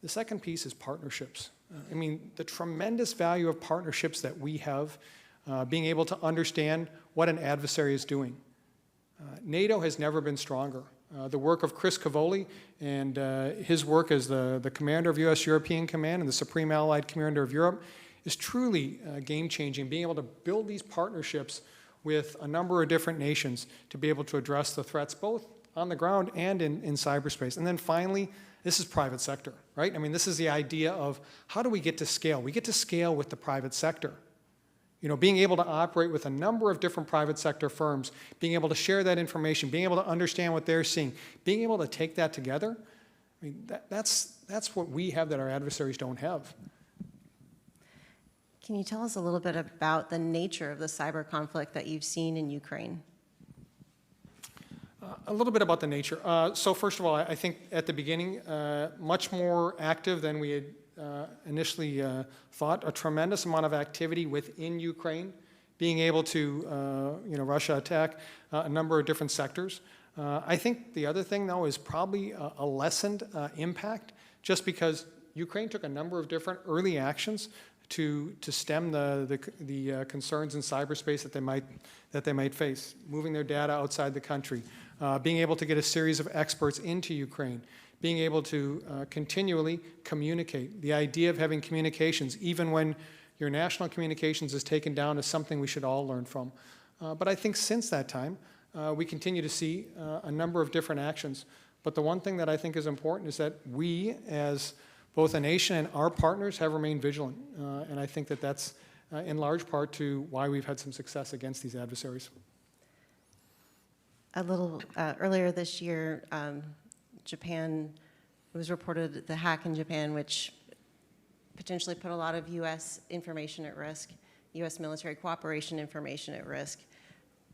The second piece is partnerships. I mean, the tremendous value of partnerships that we have, being able to understand what an adversary is doing. NATO has never been stronger. The work of Chris Cavoli and his work as the commander of U.S. European Command and the Supreme Allied Commander of Europe is truly game-changing, being able to build these partnerships with a number of different nations to be able to address the threats both on the ground and in cyberspace. And then finally, this is private sector, right? I mean, this is the idea of how do we get to scale? We get to scale with the private sector. You know, being able to operate with a number of different private sector firms, being able to share that information, being able to understand what they're seeing, being able to take that together, I mean, that's what we have that our adversaries don't have.
Can you tell us a little bit about the nature of the cyber conflict that you've seen in Ukraine?
A little bit about the nature. So first of all, I think at the beginning, much more active than we had initially thought. A tremendous amount of activity within Ukraine, being able to, Russia attack a number of different sectors. I think the other thing, though, is probably a lessened impact, just because Ukraine took a number of different early actions to stem the concerns in cyberspace that they might face, moving their data outside the country, being able to get a series of experts into Ukraine, being able to continually communicate. The idea of having communications, even when your national communications is taken down, is something we should all learn from. But I think since that time, we continue to see a number of different actions. But the one thing that I think is important is that we, as both a nation and our partners, have remained vigilant. And I think that that's in large part to why we've had some success against these adversaries.
A little earlier this year, Japan, it was reported the hack in Japan, which potentially put a lot of U.S. information at risk, U.S. military cooperation information at risk.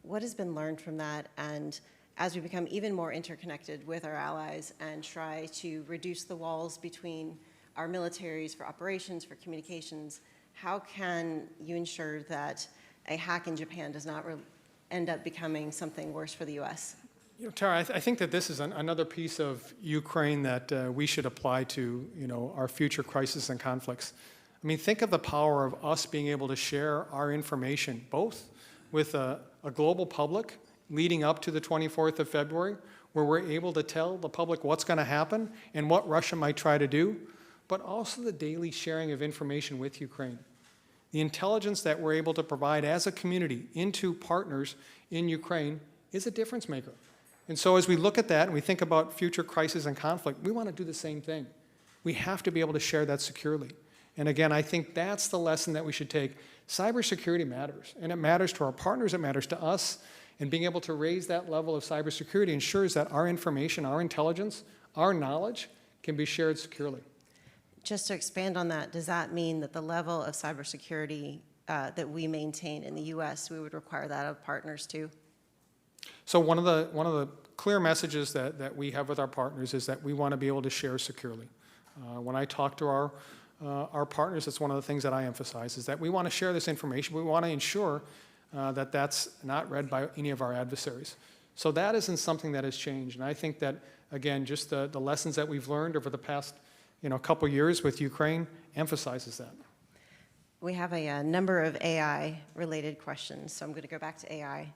What has been learned from that? And as we become even more interconnected with our allies and try to reduce the walls between our militaries for operations, for communications, how can you ensure that a hack in Japan does not end up becoming something worse for the U.S.?
You know, Tara, I think that this is another piece of Ukraine that we should apply to, our future crises and conflicts. I mean, think of the power of us being able to share our information, both with a global public leading up to the 24th of February, where we're able to tell the public what's going to happen and what Russia might try to do, but also the daily sharing of information with Ukraine. The intelligence that we're able to provide as a community into partners in Ukraine is a difference maker. And so as we look at that and we think about future crises and conflict, we want to do the same thing. We have to be able to share that securely. And again, I think that's the lesson that we should take. Cybersecurity matters, and it matters to our partners, it matters to us, and being able to raise that level of cybersecurity ensures that our information, our intelligence, our knowledge can be shared securely.
Just to expand on that, does that mean that the level of cybersecurity that we maintain in the U.S., we would require that of partners too?
So one of the clear messages that we have with our partners is that we want to be able to share securely. When I talk to our partners, that's one of the things that I emphasize, is that we want to share this information. We want to ensure that that's not read by any of our adversaries. So that isn't something that has changed. And I think that, again, just the lessons that we've learned over the past couple years with Ukraine emphasizes that.
We have a number of AI-related questions, so I'm going to go back to AI.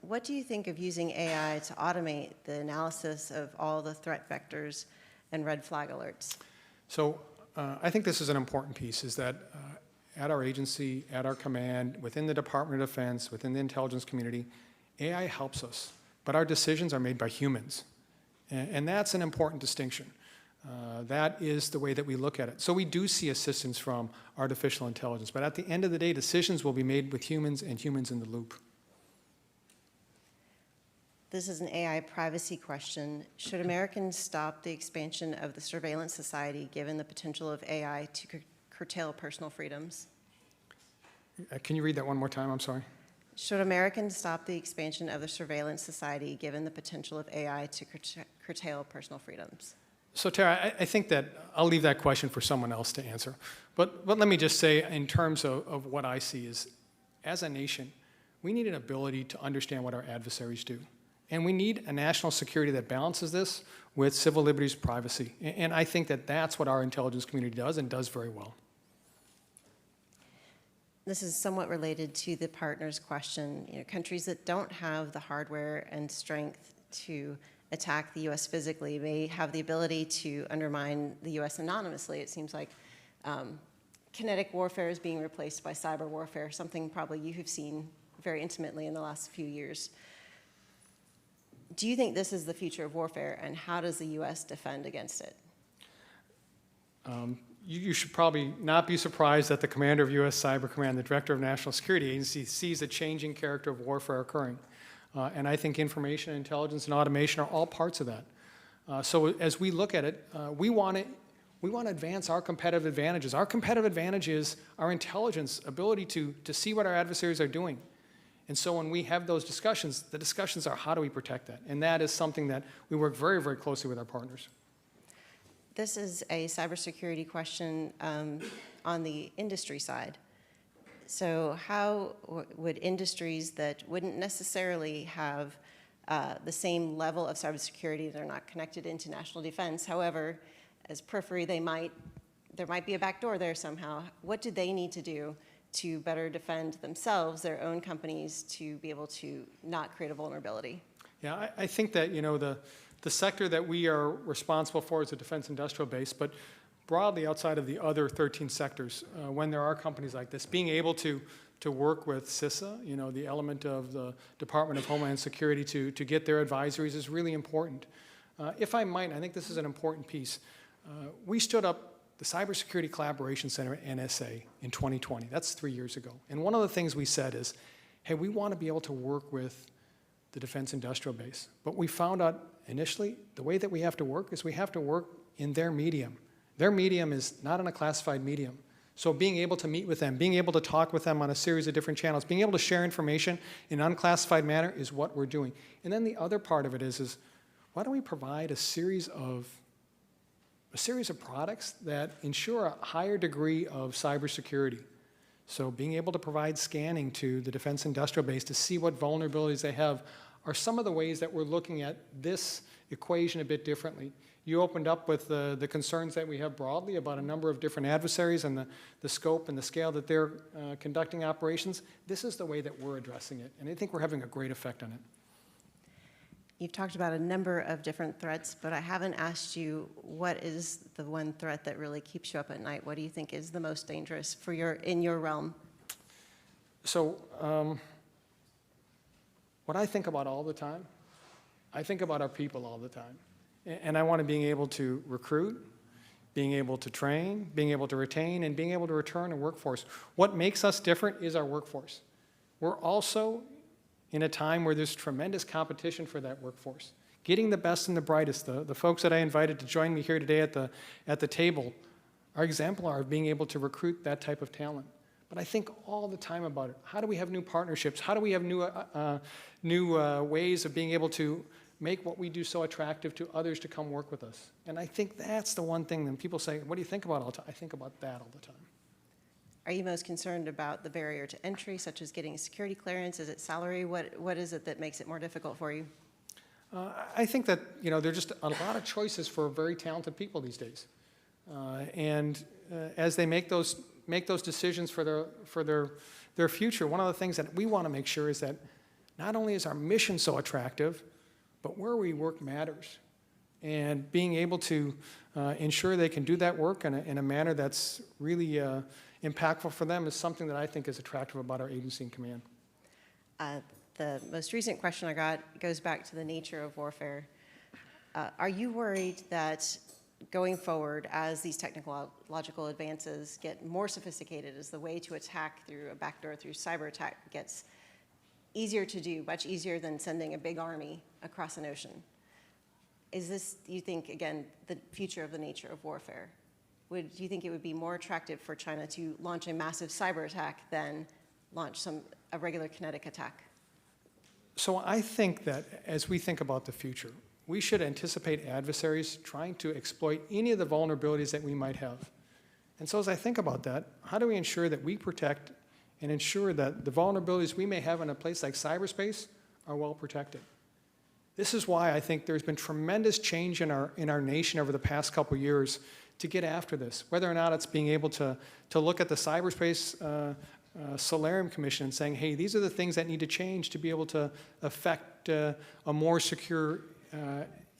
What do you think of using AI to automate the analysis of all the threat vectors and red flag alerts?
So I think this is an important piece, is that at our agency, at our command, within the Department of Defense, within the intelligence community, AI helps us but our decisions are made by humans. And that's an important distinction. That is the way that we look at it. So we do see assistance from artificial intelligence, but at the end of the day, decisions will be made with humans and humans in the loop.
This is an AI privacy question. Should Americans stop the expansion of the surveillance society given the potential of AI to curtail personal freedoms?
Can you read that one more time? I'm sorry.
Should Americans stop the expansion of the surveillance society given the potential of AI to curtail personal freedoms?
So Tara, I think that I'll leave that question for someone else to answer. But let me just say, in terms of what I see is, as a nation, we need an ability to understand what our adversaries do. And we need a national security that balances this with civil liberties, privacy. And I think that that's what our intelligence community does, and does very well.
This is somewhat related to the partners question. Countries that don't have the hardware and strength to attack the U.S. physically may have the ability to undermine the U.S. anonymously. It seems like kinetic warfare is being replaced by cyber warfare, something probably you have seen very intimately in the last few years. Do you think this is the future of warfare, and how does the U.S. defend against it?
You should probably not be surprised that the commander of U.S. Cyber Command, the director of National Security Agency, sees a changing character of warfare occurring. And I think information, intelligence, and automation are all parts of that. So as we look at it, we want to advance our competitive advantages. Our competitive advantage is our intelligence, ability to see what our adversaries are doing. And so when we have those discussions, the discussions are how do we protect that? And that is something that we work very, very closely with our partners.
This is a cybersecurity question on the industry side. So how would industries that wouldn't necessarily have the same level of cybersecurity, they're not connected into national defense, however, as periphery, there might be a backdoor there somehow. What do they need to do to better defend themselves, their own companies, to be able to not create a vulnerability?
Yeah, I think that, the sector that we are responsible for is the defense industrial base, but broadly outside of the other 13 sectors, when there are companies like this, being able to work with CISA, the element of the Department of Homeland Security to get their advisories is really important. If I might, I think this is an important piece. We stood up the Cybersecurity Collaboration Center at NSA in 2020. That's 3 years ago. And one of the things we said is, hey, we want to be able to work with the defense industrial base. But we found out initially the way that we have to work is we have to work in their medium. Their medium is not in a classified medium. So being able to meet with them, being able to talk with them on a series of different channels, being able to share information in an unclassified manner is what we're doing. And then the other part of it is why don't we provide a series of products that ensure a higher degree of cybersecurity? So being able to provide scanning to the defense industrial base to see what vulnerabilities they have are some of the ways that we're looking at this equation a bit differently. You opened up with the concerns that we have broadly about a number of different adversaries and the scope and the scale that they're conducting operations. This is the way that we're addressing it, and I think we're having a great effect on it.
You've talked about a number of different threats, but I haven't asked you what is the one threat that really keeps you up at night. What do you think is the most dangerous in your realm?
So what I think about all the time, I think about our people all the time. And I want to being able to recruit, being able to train, being able to retain, and being able to return a workforce. What makes us different is our workforce. We're also in a time where there's tremendous competition for that workforce. Getting the best and the brightest, the folks that I invited to join me here today at the table are exemplar of being able to recruit that type of talent. But I think all the time about it. How do we have new partnerships? How do we have new ways of being able to make what we do so attractive to others to come work with us? And I think that's the one thing that people say, what do you think about all the time? I think about that all the time.
Are you most concerned about the barrier to entry, such as getting a security clearance? Is it salary? What is it that makes it more difficult for you?
I think that there are just a lot of choices for very talented people these days. As they make those decisions for their future, one of the things that we want to make sure is that not only is our mission so attractive, but where we work matters. And being able to ensure they can do that work in a manner that's really impactful for them is something that I think is attractive about our agency and command.
the most recent question I got goes back to the nature of warfare. Are you worried that going forward, as these technological advances get more sophisticated, as the way to attack through a backdoor, through cyber attack, gets easier to do, much easier than sending a big army across an ocean? Is this, do you think, again, the future of the nature of warfare? Do you think it would be more attractive for China to launch a massive cyber attack than launch a regular kinetic attack?
So I think that as we think about the future, we should anticipate adversaries trying to exploit any of the vulnerabilities that we might have. And so as I think about that, how do we ensure that we protect and ensure that the vulnerabilities we may have in a place like cyberspace are well protected? This is why I think there's been tremendous change in our nation over the past couple years to get after this, whether or not it's being able to look at the Cyberspace Solarium Commission and saying, hey, these are the things that need to change to be able to affect a more secure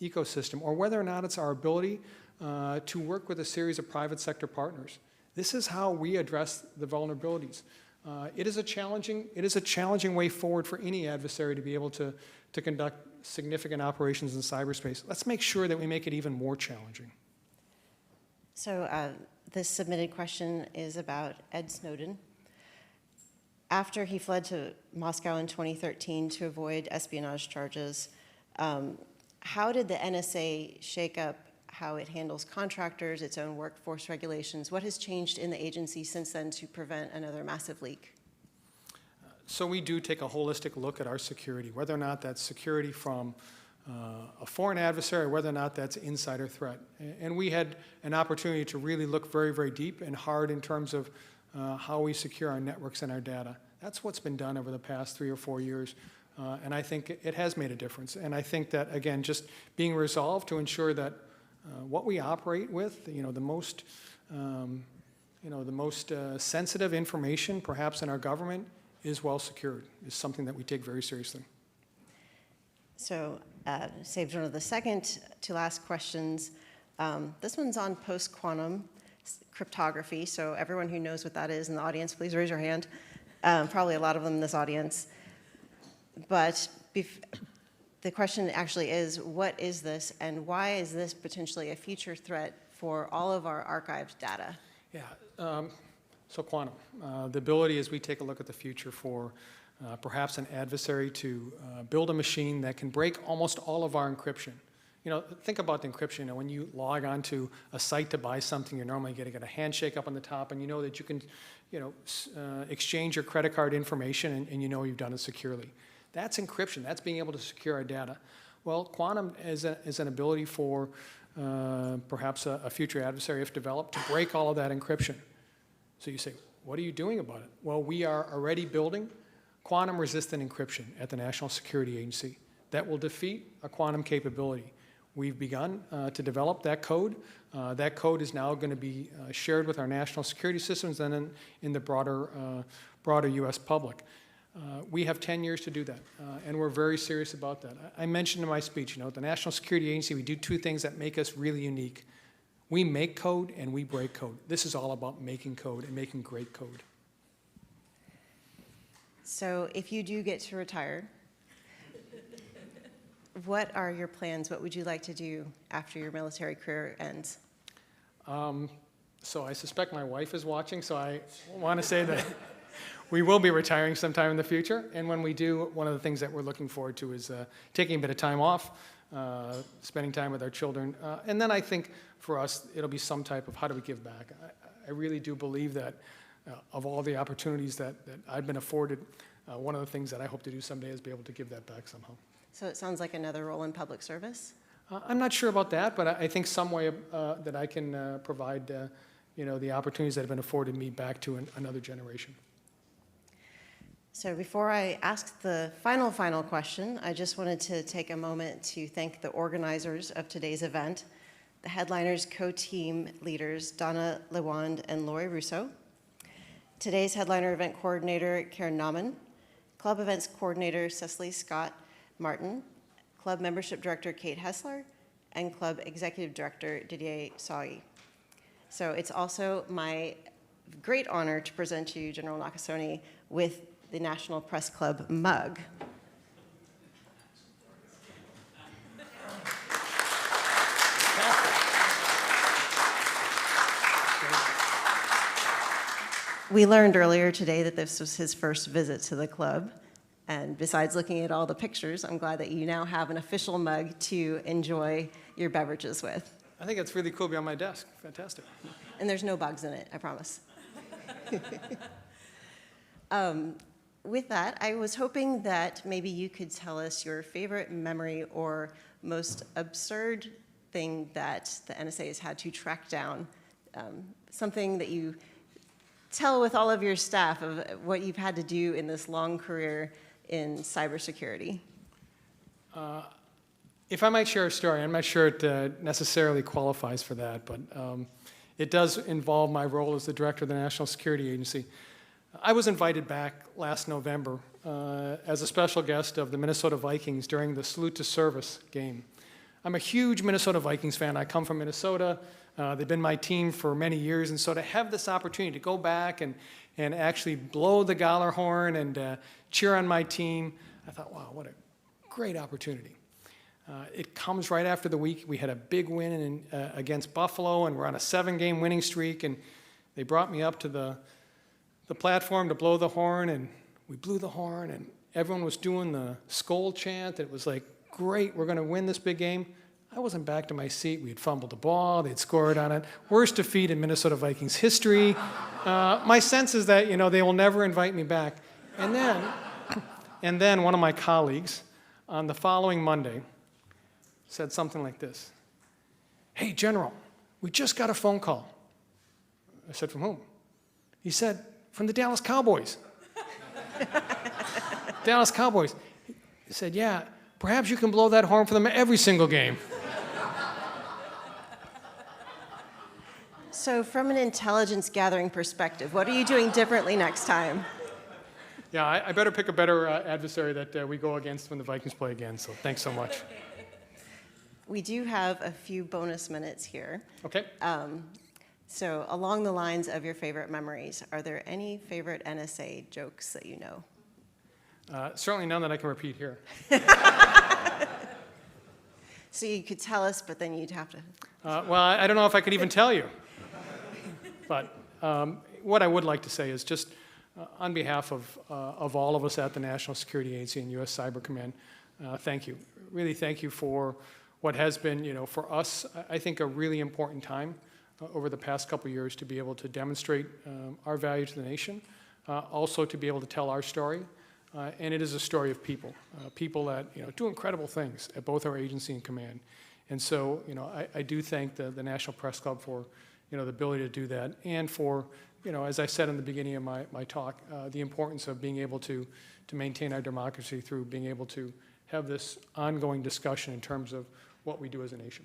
ecosystem, or whether or not it's our ability to work with a series of private sector partners. This is how we address the vulnerabilities. It is a challenging way forward for any adversary to be able to conduct significant operations in cyberspace. Let's make sure that we make it even more challenging.
So this submitted question is about Ed Snowden. After he fled to Moscow in 2013 to avoid espionage charges, how did the NSA shake up how it handles contractors, its own workforce regulations? What has changed in the agency since then to prevent another massive leak?
So we do take a holistic look at our security, whether or not that's security from a foreign adversary, or whether or not that's insider threat. And we had an opportunity to really look very, very deep and hard in terms of how we secure our networks and our data. That's what's been done over the past 3 or 4 years. And I think it has made a difference. And I think that, again, just being resolved to ensure that what we operate with, the most sensitive information, perhaps in our government, is well secured, is something that we take very seriously.
So, saved one of the second to last questions. This one's on post-quantum cryptography. So everyone who knows what that is in the audience, please raise your hand. Probably a lot of them in this audience. But the question actually is, what is this, and why is this potentially a future threat for all of our archived data?
Yeah, so quantum, the ability as we take a look at the future for perhaps an adversary to build a machine that can break almost all of our encryption. Think about the encryption. When you log on to a site to buy something, you're normally going to get a handshake up on the top, and you know that you can exchange your credit card information, and you know you've done it securely. That's encryption. That's being able to secure our data. Well, quantum is an ability for perhaps a future adversary, if developed, to break all of that encryption. So you say, what are you doing about it? Well, we are already building quantum-resistant encryption at the National Security Agency that will defeat a quantum capability. We've begun to develop that code. That code is now going to be shared with our national security systems and in the broader U.S. public. We have 10 years to do that, and we're very serious about that. I mentioned in my speech, at the National Security Agency, we do 2 things that make us really unique. We make code and we break code. This is all about making code and making great code.
So if you do get to retire, what are your plans? What would you like to do after your military career ends?
So I suspect my wife is watching, so I want to say that we will be retiring sometime in the future. And when we do, one of the things that we're looking forward to is taking a bit of time off, spending time with our children. And then I think for us, it'll be some type of how do we give back. I really do believe that of all the opportunities that I've been afforded, one of the things that I hope to do someday is be able to give that back somehow.
So it sounds like another role in public service?
I'm not sure about that, but I think some way that I can provide the opportunities that have been afforded me back to another generation.
So before I ask the final question, I just wanted to take a moment to thank the organizers of today's event, the headliners co-team leaders Donna Lewand and Lori Russo, today's headliner event coordinator Karen Nauman, club events coordinator Cecily Scott Martin, club membership director Kate Hessler, and club executive director Didier Sawi. So it's also my great honor to present to you General Nakasone with the National Press Club mug. We learned earlier today that this was his first visit to the club. And besides looking at all the pictures, I'm glad that you now have an official mug to enjoy your beverages with.
I think it's really cool to be on my desk. Fantastic.
And there's no bugs in it, I promise. With that, I was hoping that maybe you could tell us your favorite memory or most absurd thing that the NSA has had to track down, something that you tell with all of your staff of what you've had to do in this long career in cybersecurity.
If I might share a story, I'm not sure it necessarily qualifies for that, but it does involve my role as the director of the National Security Agency. I was invited back last November as a special guest of the Minnesota Vikings during the Salute to Service game. I'm a huge Minnesota Vikings fan. I come from Minnesota. They've been my team for many years, and so to have this opportunity to go back and actually blow the Galler horn and cheer on my team, I thought, wow, what a great opportunity. It comes right after the week. We had a big win against Buffalo, and we're on a 7-game winning streak, and they brought me up to the platform to blow the horn, and we blew the horn, and everyone was doing the Skol chant. It was like, great, we're going to win this big game. I wasn't back to my seat. We had fumbled the ball. They'd scored on it. Worst defeat in Minnesota Vikings history. My sense is that, they will never invite me back. And then one of my colleagues on the following Monday said something like this. Hey, General, we just got a phone call. I said, from whom? He said, from the Dallas Cowboys. Dallas Cowboys. He said, yeah, perhaps you can blow that horn for them every single game.
So from an intelligence gathering perspective, what are you doing differently next time?
Yeah, I better pick a better adversary that we go against when the Vikings play again, so thanks so much.
We do have a few bonus minutes here.
Okay.
So along the lines of your favorite memories, are there any favorite NSA jokes that you know?
Certainly none that I can repeat here.
So you could tell us, but then you'd have to...
Well, I don't know if I could even tell you. But what I would like to say is just on behalf of all of us at the National Security Agency and U.S. Cyber Command, thank you. Really thank you for what has been, for us, I think a really important time over the past couple of years to be able to demonstrate our value to the nation, also to be able to tell our story. And it is a story of people, people that do incredible things at both our agency and command. And so, I do thank the National Press Club for, the ability to do that, and for, as I said in the beginning of my talk, the importance of being able to maintain our democracy through being able to have this ongoing discussion in terms of what we do as a nation.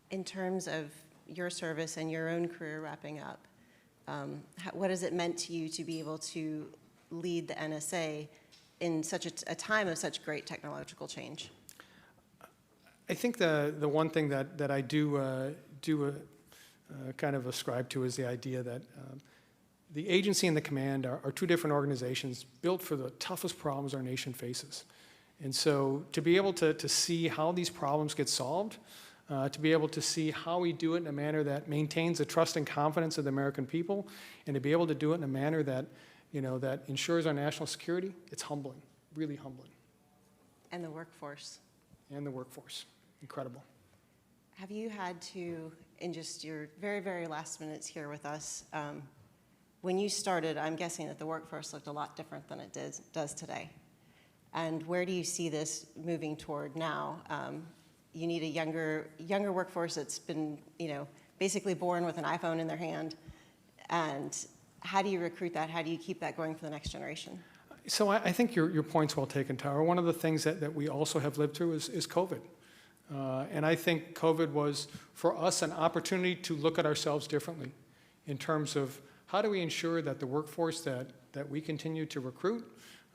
In terms of your service and your own career wrapping up, what has it meant to you to be able to lead the NSA in such a time of such great technological change?
I think the one thing that I do kind of ascribe to is the idea that the agency and the command are two different organizations built for the toughest problems our nation faces. And so to be able to see how these problems get solved, to be able to see how we do it in a manner that maintains the trust and confidence of the American people, and to be able to do it in a manner that, that ensures our national security, it's humbling, really humbling.
And the workforce.
And the workforce, incredible.
Have you had to, in just your very, very last minutes here with us, when you started, I'm guessing that the workforce looked a lot different than it does today. And where do you see this moving toward now? You need a younger workforce that's been, basically born with an iPhone in their hand. And how do you recruit that? How do you keep that going for the next generation?
So I think your point's well taken, Tara. One of the things that we also have lived through is COVID. And I think COVID was, for us, an opportunity to look at ourselves differently in terms of how do we ensure that the workforce that we continue to recruit,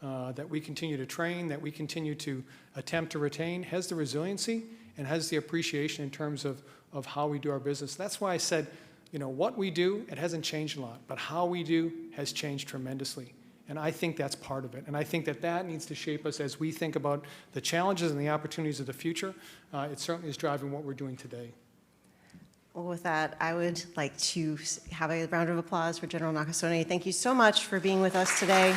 that we continue to train, that we continue to attempt to retain, has the resiliency and has the appreciation in terms of how we do our business. That's why I said, what we do, it hasn't changed a lot, but how we do has changed tremendously. And I think that's part of it. And I think that needs to shape us as we think about the challenges and the opportunities of the future. It certainly is driving what we're doing today.
Well, with that, I would like to have a round of applause for General Nakasone. Thank you so much for being with us today.